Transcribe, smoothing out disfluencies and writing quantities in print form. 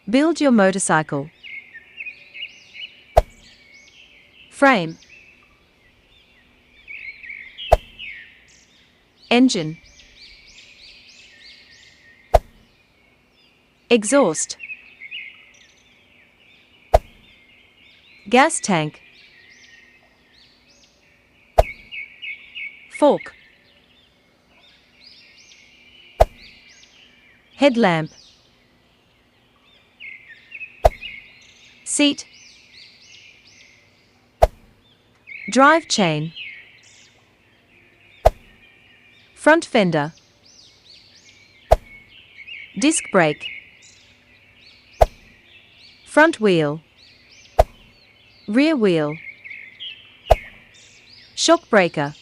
Build your motorcycle. Frame. Engine. Exhaust. Gas tank. Fork. Headlamp. Seat. Drive chain. Front fender. Disc brake. Front wheel. Rear wheel. Shock breaker.